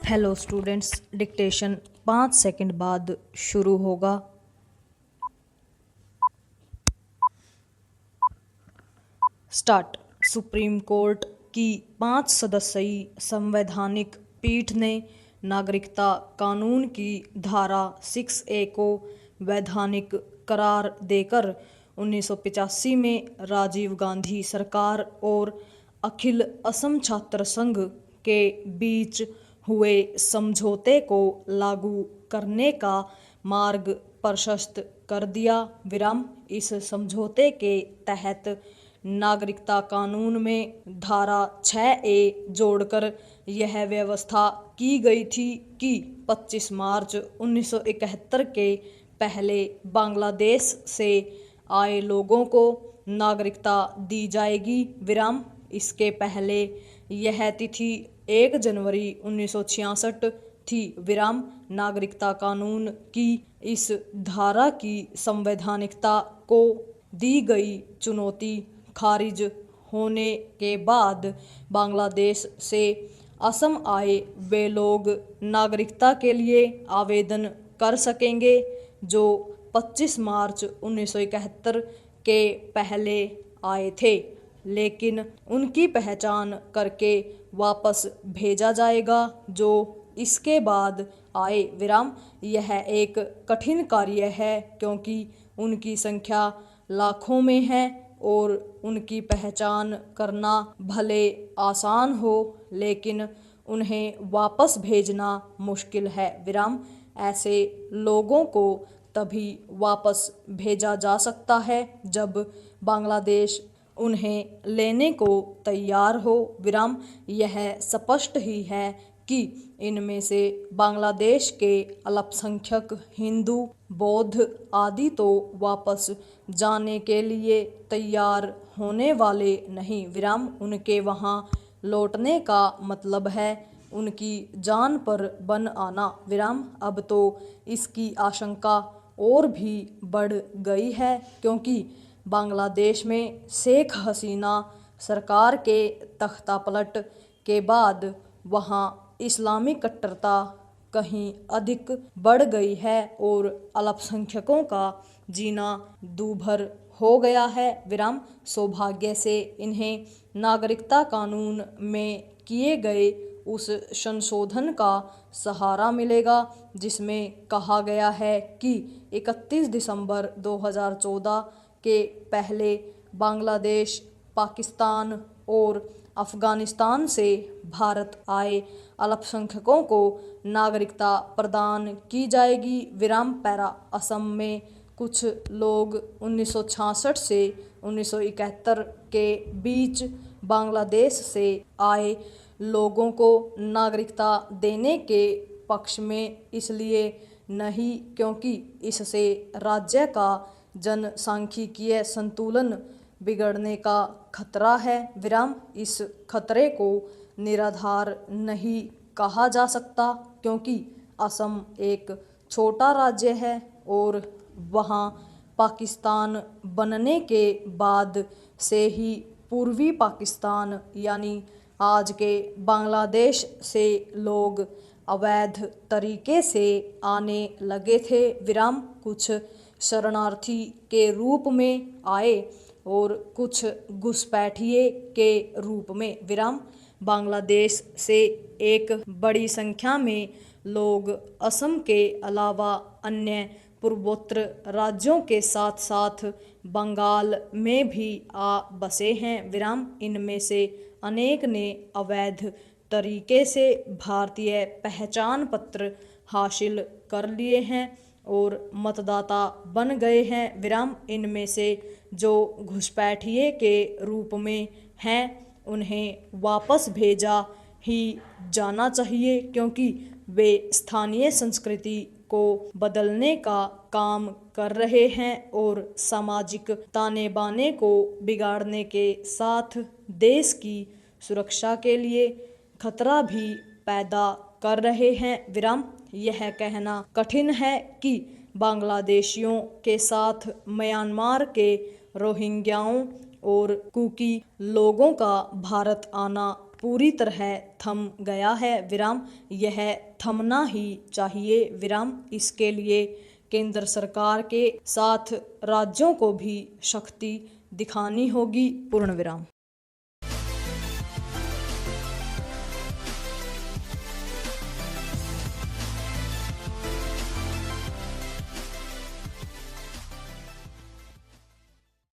Hello students, dictation 5 second बाद शुरू होगा। स्टार्ट। सुप्रीम कोर्ट की 5 सदस्यीय संवैधानिक पीठ ने नागरिकता कानून की धारा 6A को वैधानिक करार देकर 1985 में राजीव गांधी सरकार और अखिल असम छात्र संघ के बीच हुए समझौते को लागू करने का मार्ग प्रशस्त कर दिया। इस समझौते के तहत नागरिकता कानून में धारा 6A जोड़कर यह व्यवस्था की गई थी कि 25 मार्च 1971 के पहले बांग्लादेश से आए लोगों को नागरिकता दी जाएगी। इसके पहले यह तिथि 1 जनवरी 1966 थी। नागरिकता कानून की इस धारा की संवैधानिकता को दी गई चुनौती खारिज होने के बाद बांग्लादेश से असम आए वे लोग नागरिकता के लिए आवेदन कर सकेंगे जो 25 मार्च 1971 के पहले आए थे, लेकिन उनकी पहचान करके वापस भेजा जाएगा जो इसके बाद आए। यह एक कठिन कार्य है क्योंकि उनकी संख्या लाखों में है और उनकी पहचान करना भले आसान हो लेकिन उन्हें वापस भेजना मुश्किल है। ऐसे लोगों को तभी वापस भेजा जा सकता है जब बांग्लादेश उन्हें लेने को तैयार हो। यह स्पष्ट ही है कि इनमें से बांग्लादेश के अल्पसंख्यक हिंदू, बौद्ध आदि तो वापस जाने के लिए तैयार होने वाले नहीं। उनके वहाँ लौटने का मतलब है उनकी जान पर बन आना। अब तो इसकी आशंका और भी बढ़ गई है क्योंकि बांग्लादेश में शेख हसीना सरकार के तख्तापलट के बाद वहाँ इस्लामी कट्टरता कहीं अधिक बढ़ गई है और अल्पसंख्यकों का जीना दूभर हो गया है। सौभाग्य से इन्हें नागरिकता कानून में किए गए उस संशोधन का सहारा मिलेगा जिसमें कहा गया है कि 31 दिसंबर 2014 के पहले बांग्लादेश, पाकिस्तान और अफगानिस्तान से भारत आए अल्पसंख्यकों को नागरिकता प्रदान की जाएगी। पैरा असम में कुछ लोग 1966 से 1971 के बीच बांग्लादेश से आए लोगों को नागरिकता देने के पक्ष में इसलिए नहीं क्योंकि इससे राज्य का जनसांख्यिकीय संतुलन बिगड़ने का खतरा है। इस खतरे को निराधार नहीं कहा जा सकता क्योंकि असम एक छोटा राज्य है और वहाँ पाकिस्तान बनने के बाद से ही पूर्वी पाकिस्तान यानी आज के बांग्लादेश से लोग अवैध तरीके से आने लगे थे। कुछ शरणार्थी के रूप में आए और कुछ घुसपैठिए के रूप में। बांग्लादेश से एक बड़ी संख्या में लोग असम के अलावा अन्य पूर्वोत्तर राज्यों के साथ साथ बंगाल में भी आ बसे हैं। इनमें से अनेक ने अवैध तरीके से भारतीय पहचान पत्र हासिल कर लिए हैं और मतदाता बन गए हैं। इनमें से जो घुसपैठिए के रूप में हैं उन्हें वापस भेजा ही जाना चाहिए क्योंकि वे स्थानीय संस्कृति को बदलने का काम कर रहे हैं और सामाजिक ताने बाने को बिगाड़ने के साथ देश की सुरक्षा के लिए खतरा भी पैदा कर रहे हैं। यह कहना कठिन है कि बांग्लादेशियों के साथ म्यांमार के रोहिंग्याओं और कुकी लोगों का भारत आना पूरी तरह थम गया है विराम। यह थमना ही चाहिए विराम। इसके लिए केंद्र सरकार के साथ राज्यों को भी शक्ति दिखानी होगी पूर्ण विराम।